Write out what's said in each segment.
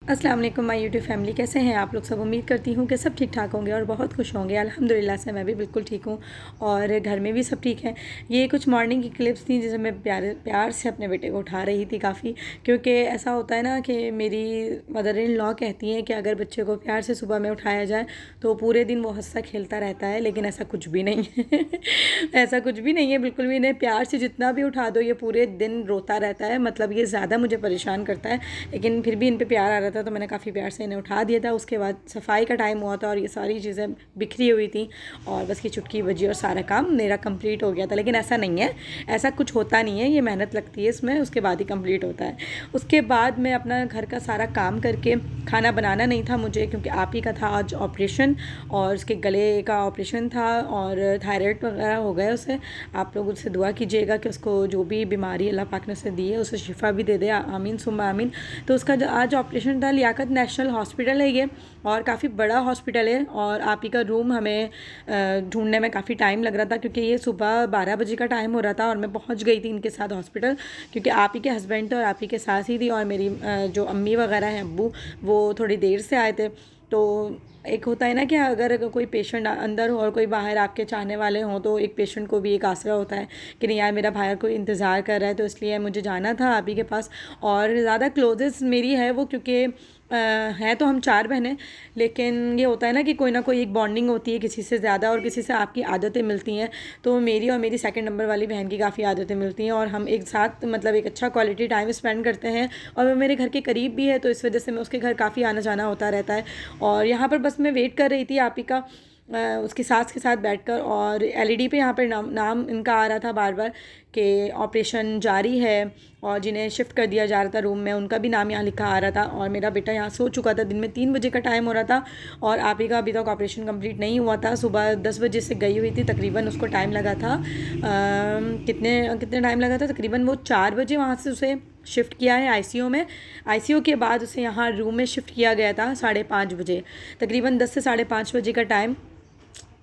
अस्सलाम वालेकुम my YouTube family, कैसे हैं आप लोग सब। उम्मीद करती हूँ कि सब ठीक ठाक होंगे और बहुत खुश होंगे। अल्हम्दुलिल्लाह से मैं भी बिल्कुल ठीक हूँ और घर में भी सब ठीक है। ये कुछ मॉर्निंग की क्लिप्स थी जिसे मैं प्यार से अपने बेटे को उठा रही थी काफ़ी, क्योंकि ऐसा होता है ना कि मेरी मदर इन लॉ कहती हैं कि अगर बच्चे को प्यार से सुबह में उठाया जाए तो पूरे दिन वो हंसता खेलता रहता है, लेकिन ऐसा कुछ भी नहीं है। ऐसा कुछ भी नहीं है, बिल्कुल भी नहीं। प्यार से जितना भी उठा दो ये पूरे दिन रोता रहता है, मतलब ये ज़्यादा मुझे परेशान करता है, लेकिन फिर भी इन पर प्यार आ रहा था तो मैंने काफ़ी प्यार से इन्हें उठा दिया था। उसके बाद सफाई का टाइम हुआ था और ये सारी चीज़ें बिखरी हुई थी और बस की चुटकी बजी और सारा काम मेरा कंप्लीट हो गया था। लेकिन ऐसा नहीं है, ऐसा कुछ होता नहीं है, ये मेहनत लगती है इसमें, उसके बाद ही कंप्लीट होता है। उसके बाद मैं अपना घर का सारा काम करके, खाना बनाना नहीं था मुझे क्योंकि आप ही का था आज ऑपरेशन और उसके गले का ऑपरेशन था और थायराइड वगैरह हो गया उसे। आप लोग उससे दुआ कीजिएगा कि उसको जो भी बीमारी अल्लाह पाक ने उसे दी है उसे शिफा भी दे दे, आमीन सुम्मा आमीन। तो उसका जो आज ऑपरेशन था, लियाकत नेशनल हॉस्पिटल है ये और काफ़ी बड़ा हॉस्पिटल है और आप ही का रूम हमें ढूंढने में काफ़ी टाइम लग रहा था क्योंकि ये सुबह 12 बजे का टाइम हो रहा था और मैं पहुंच गई थी इनके साथ हॉस्पिटल, क्योंकि आप ही के हस्बैंड थे और आप ही के साथ ही थी और मेरी जो अम्मी वगैरह हैं, अब्बू, वो थोड़ी देर से आए थे। तो एक होता है ना कि अगर कोई पेशेंट अंदर हो और कोई बाहर आपके चाहने वाले हों तो एक पेशेंट को भी एक आसरा होता है कि नहीं यार मेरा भाई कोई इंतज़ार कर रहा है, तो इसलिए मुझे जाना था आप ही के पास। और ज़्यादा क्लोजेस्ट मेरी है वो, क्योंकि हैं तो हम 4 बहनें, लेकिन ये होता है ना कि कोई ना कोई एक बॉन्डिंग होती है किसी से ज़्यादा और किसी से आपकी आदतें मिलती हैं। तो मेरी और मेरी सेकंड नंबर वाली बहन की काफ़ी आदतें मिलती हैं और हम एक साथ मतलब एक अच्छा क्वालिटी टाइम स्पेंड करते हैं और वो मेरे घर के करीब भी है, तो इस वजह से मैं उसके घर काफ़ी आना जाना होता रहता है। और यहाँ पर बस मैं वेट कर रही थी आप ही का उसकी सास के साथ बैठकर, और एलईडी पे यहाँ पर नाम इनका आ रहा था बार बार कि ऑपरेशन जारी है और जिन्हें शिफ्ट कर दिया जा रहा था रूम में उनका भी नाम यहाँ लिखा आ रहा था। और मेरा बेटा यहाँ सो चुका था, दिन में 3 बजे का टाइम हो रहा था और आप ही का अभी तक ऑपरेशन कंप्लीट नहीं हुआ था। सुबह 10 बजे से गई हुई थी, तकरीबन उसको टाइम लगा था कितने कितने टाइम लगा था, तकरीबन वो 4 बजे वहाँ से उसे शिफ्ट किया है आईसीयू में। आईसीयू के बाद उसे यहाँ रूम में शिफ्ट किया गया था 5:30 बजे, तकरीबन 10 से 5:30 बजे का टाइम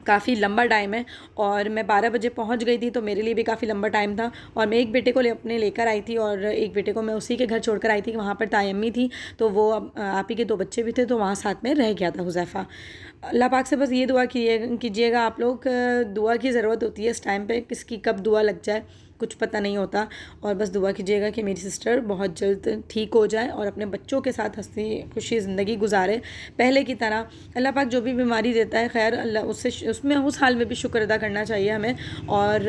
काफ़ी लंबा टाइम है। और मैं 12 बजे पहुंच गई थी तो मेरे लिए भी काफ़ी लंबा टाइम था। और मैं एक बेटे को अपने लेकर आई थी और एक बेटे को मैं उसी के घर छोड़कर आई थी कि वहाँ पर ताई अम्मी थी, तो वो आप ही के 2 बच्चे भी थे तो वहाँ साथ में रह गया था हुज़ैफ़ा। अल्लाह पाक से बस ये दुआ कीजिएगा आप लोग, दुआ की ज़रूरत होती है इस टाइम पे, किसकी कब दुआ लग जाए कुछ पता नहीं होता। और बस दुआ कीजिएगा कि मेरी सिस्टर बहुत जल्द ठीक हो जाए और अपने बच्चों के साथ हंसी खुशी ज़िंदगी गुजारे पहले की तरह। अल्लाह पाक जो भी बीमारी देता है खैर अल्लाह उससे उसमें उस हाल में भी शुक्र अदा करना चाहिए हमें, और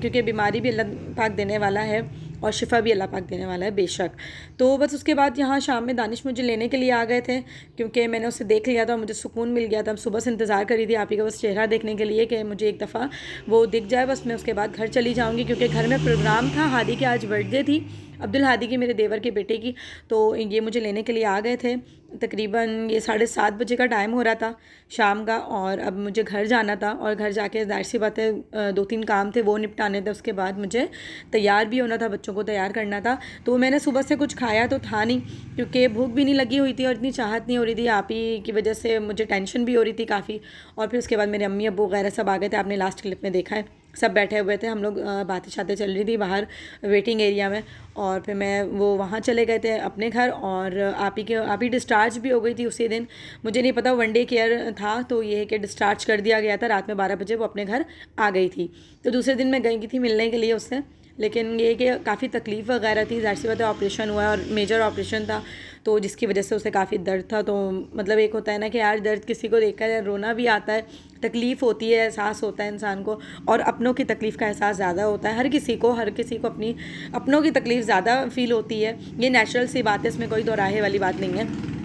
क्योंकि बीमारी भी अल्लाह पाक देने वाला है और शिफा भी अल्लाह पाक देने वाला है बेशक। तो बस उसके बाद यहाँ शाम में दानिश मुझे लेने के लिए आ गए थे क्योंकि मैंने उसे देख लिया था और मुझे सुकून मिल गया था। सुबह से इंतज़ार करी थी आप ही का बस चेहरा देखने के लिए कि मुझे एक दफ़ा वो दिख जाए, बस मैं उसके बाद घर चली जाऊँगी क्योंकि घर में प्रोग्राम था। हादी की आज बर्थडे थी, अब्दुल हादी की, मेरे देवर के बेटे की, तो ये मुझे लेने के लिए आ गए थे। तकरीबन ये 7:30 बजे का टाइम हो रहा था शाम का और अब मुझे घर जाना था और घर जाके ज़ाहिर सी बात है 2-3 काम थे वो निपटाने थे। उसके बाद मुझे तैयार भी होना था, बच्चों को तैयार करना था। तो मैंने सुबह से कुछ खाया तो था नहीं क्योंकि भूख भी नहीं लगी हुई थी और इतनी चाहत नहीं हो रही थी, आप ही की वजह से मुझे टेंशन भी हो रही थी काफ़ी। और फिर उसके बाद मेरे अम्मी अब्बू वगैरह सब आ गए थे, आपने लास्ट क्लिप में देखा है, सब बैठे हुए थे, हम लोग बातें शातें चल रही थी बाहर वेटिंग एरिया में। और फिर मैं वो वहाँ चले गए थे अपने घर और आप ही डिस्चार्ज भी हो गई थी उसी दिन। मुझे नहीं पता वन डे केयर था तो ये है कि डिस्चार्ज कर दिया गया था रात में 12 बजे, वो अपने घर आ गई थी। तो दूसरे दिन मैं गई थी मिलने के लिए उससे, लेकिन ये कि काफ़ी तकलीफ़ वगैरह थी, ज़ाहिर सी बात है ऑपरेशन हुआ और मेजर ऑपरेशन था तो जिसकी वजह से उसे काफ़ी दर्द था। तो मतलब एक होता है ना कि यार दर्द किसी को देखकर रोना भी आता है, तकलीफ़ होती है, एहसास होता है इंसान को, और अपनों की तकलीफ़ का एहसास ज़्यादा होता है। हर किसी को अपनी अपनों की तकलीफ़ ज़्यादा फ़ील होती है, ये नेचुरल सी बात है, इसमें कोई दोराहे वाली बात नहीं है।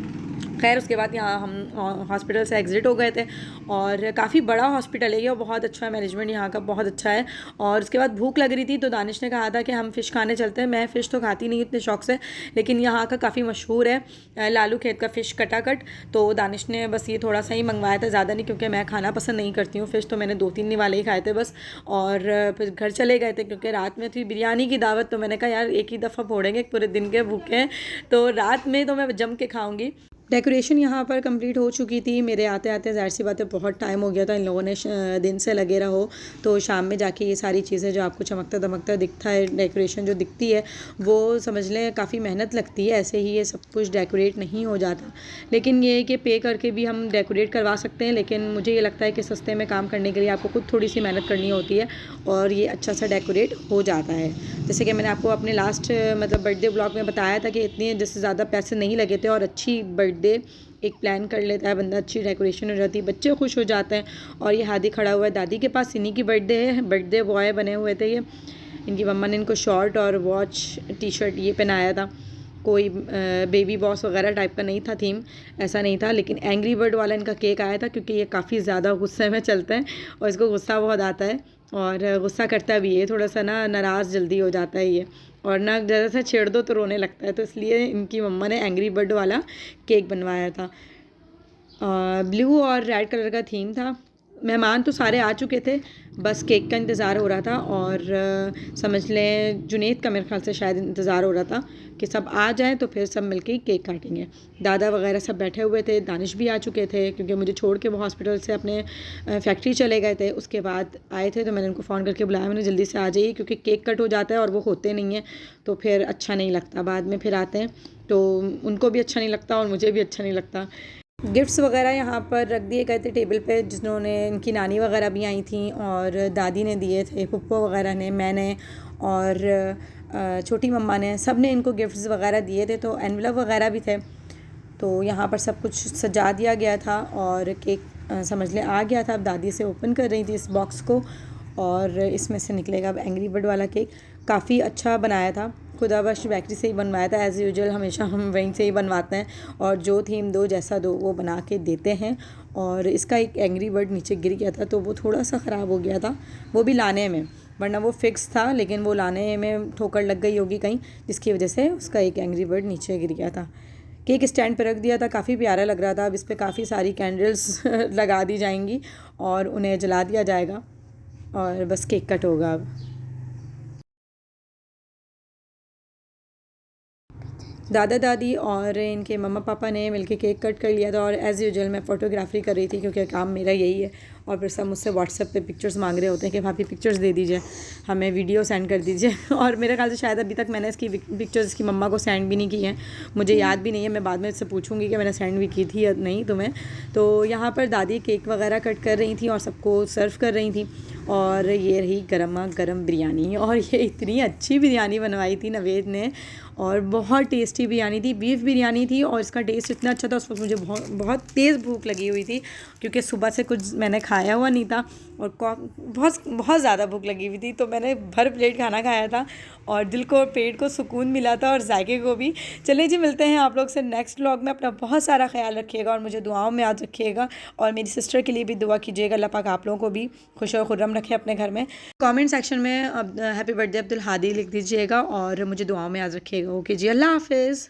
खैर उसके बाद यहाँ हम हॉस्पिटल से एग्ज़िट हो गए थे और काफ़ी बड़ा हॉस्पिटल है ये और बहुत अच्छा है, मैनेजमेंट यहाँ का बहुत अच्छा है। और उसके बाद भूख लग रही थी तो दानिश ने कहा था कि हम फ़िश खाने चलते हैं। मैं फ़िश तो खाती नहीं इतने शौक़ से, लेकिन यहाँ का काफ़ी मशहूर है लालू खेत का फ़िश कटाकट, तो दानिश ने बस ये थोड़ा सा ही मंगवाया था, ज़्यादा नहीं, क्योंकि मैं खाना पसंद नहीं करती हूँ फ़िश, तो मैंने 2-3 वाले ही खाए थे बस। और फिर घर चले गए थे क्योंकि रात में थी बिरयानी की दावत, तो मैंने कहा यार एक ही दफ़ा फोड़ेंगे, पूरे दिन के भूखे हैं तो रात में तो मैं जम के खाऊँगी। डेकोरेशन यहाँ पर कंप्लीट हो चुकी थी। मेरे आते आते ज़ाहिर सी बात है बहुत टाइम हो गया था, इन लोगों ने दिन से लगे रहो तो शाम में जाके ये सारी चीज़ें जो आपको चमकता दमकता दिखता है, डेकोरेशन जो दिखती है वो समझ लें काफ़ी मेहनत लगती है। ऐसे ही ये सब कुछ डेकोरेट नहीं हो जाता, लेकिन ये है कि पे करके भी हम डेकोरेट करवा सकते हैं। लेकिन मुझे ये लगता है कि सस्ते में काम करने के लिए आपको खुद थोड़ी सी मेहनत करनी होती है और ये अच्छा सा डेकोरेट हो जाता है। जैसे कि मैंने आपको अपने लास्ट मतलब बर्थडे ब्लॉग में बताया था कि इतने जैसे ज़्यादा पैसे नहीं लगे थे और अच्छी बर्थडे एक प्लान कर लेता है बंदा, अच्छी डेकोरेशन हो जाती है, बच्चे खुश हो जाते हैं। और ये हादी खड़ा हुआ है दादी के पास, इन्हीं की बर्थडे है, बर्थडे बॉय बने हुए थे ये। इनकी मम्मा ने इनको शॉर्ट और वॉच टी शर्ट ये पहनाया था। कोई बेबी बॉस वगैरह टाइप का नहीं था थीम, ऐसा नहीं था। लेकिन एंग्री बर्ड वाला इनका केक आया था क्योंकि ये काफ़ी ज़्यादा गुस्से में चलते हैं और इसको गुस्सा बहुत आता है और गुस्सा करता भी है, थोड़ा सा ना नाराज़ जल्दी हो जाता है ये, और ना ज़रा सा छेड़ दो तो रोने लगता है। तो इसलिए इनकी मम्मा ने एंग्री बर्ड वाला केक बनवाया था। ब्लू और रेड कलर का थीम था। मेहमान तो सारे आ चुके थे, बस केक का इंतज़ार हो रहा था। और समझ लें जुनैद का मेरे ख्याल से शायद इंतज़ार हो रहा था कि सब आ जाएं तो फिर सब मिलके केक काटेंगे। दादा वगैरह सब बैठे हुए थे, दानिश भी आ चुके थे क्योंकि मुझे छोड़ के वो हॉस्पिटल से अपने फैक्ट्री चले गए थे। उसके बाद आए थे तो मैंने उनको फ़ोन करके बुलाया, मैंने जल्दी से आ जाइए क्योंकि केक कट हो जाता है और वो होते नहीं हैं तो फिर अच्छा नहीं लगता, बाद में फिर आते हैं तो उनको भी अच्छा नहीं लगता और मुझे भी अच्छा नहीं लगता। गिफ्ट्स वगैरह यहाँ पर रख दिए गए थे टेबल पे, जिन्होंने इनकी नानी वगैरह भी आई थी और दादी ने दिए थे, पप्पो वगैरह ने, मैंने और छोटी मम्मा ने, सब ने इनको गिफ्ट्स वगैरह दिए थे। तो एनवलप वगैरह भी थे, तो यहाँ पर सब कुछ सजा दिया गया था और केक समझ लें आ गया था। अब दादी से ओपन कर रही थी इस बॉक्स को और इसमें से निकलेगा अब एंग्री बर्ड वाला केक। काफ़ी अच्छा बनाया था, खुदाबख्श बेकरी से ही बनवाया था। एज़ यूजुअल हमेशा हम वहीं से ही बनवाते हैं और जो थीम दो जैसा दो वो बना के देते हैं। और इसका एक एंग्री बर्ड नीचे गिर गया था तो वो थोड़ा सा ख़राब हो गया था, वो भी लाने में, वरना वो फिक्स था लेकिन वो लाने में ठोकर लग गई होगी कहीं, जिसकी वजह से उसका एक एंग्री बर्ड नीचे गिर गया था। केक स्टैंड पर रख दिया था, काफ़ी प्यारा लग रहा था। अब इस पर काफ़ी सारी कैंडल्स लगा दी जाएंगी और उन्हें जला दिया जाएगा और बस केक कट होगा अब। दादा दादी और इनके मम्मा पापा ने मिलके केक कट कर लिया था और एज़ यूजुअल मैं फ़ोटोग्राफी कर रही थी क्योंकि काम मेरा यही है। और फिर सब मुझसे व्हाट्सएप पे पिक्चर्स मांग रहे होते हैं कि भाभी पिक्चर्स दे दीजिए, हमें वीडियो सेंड कर दीजिए। और मेरे ख्याल से शायद अभी तक मैंने इसकी पिक्चर्स इसकी मम्मा को सेंड भी नहीं की हैं, मुझे याद भी नहीं है। मैं बाद में इससे पूछूंगी कि मैंने सेंड भी की थी या नहीं तुम्हें। तो यहाँ पर दादी केक वगैरह कट कर रही थी और सबको सर्व कर रही थी। और ये रही गर्मा गर्म बिरयानी, और ये इतनी अच्छी बिरयानी बनवाई थी नवेद ने और बहुत टेस्टी बिरयानी थी, बीफ बिरयानी थी और इसका टेस्ट इतना अच्छा था। उस वक्त मुझे बहुत बहुत तेज़ भूख लगी हुई थी क्योंकि सुबह से कुछ मैंने खाया हुआ नहीं था और बहुत बहुत ज़्यादा भूख लगी हुई थी। तो मैंने भर प्लेट खाना खाया था और दिल को और पेट को सुकून मिला था और जायके को भी। चलिए जी, मिलते हैं आप लोग से नेक्स्ट व्लॉग में। अपना बहुत सारा ख्याल रखिएगा और मुझे दुआओं में याद रखिएगा और मेरी सिस्टर के लिए भी दुआ कीजिएगा। अल्लाह पाक आप लोगों को भी खुश और खुर्रम रखे अपने घर में। कमेंट सेक्शन में हैप्पी बर्थडे अब्दुल हादी लिख दीजिएगा और मुझे दुआओं में याद रखिएगा। ओके जी, अल्लाह हाफिज़।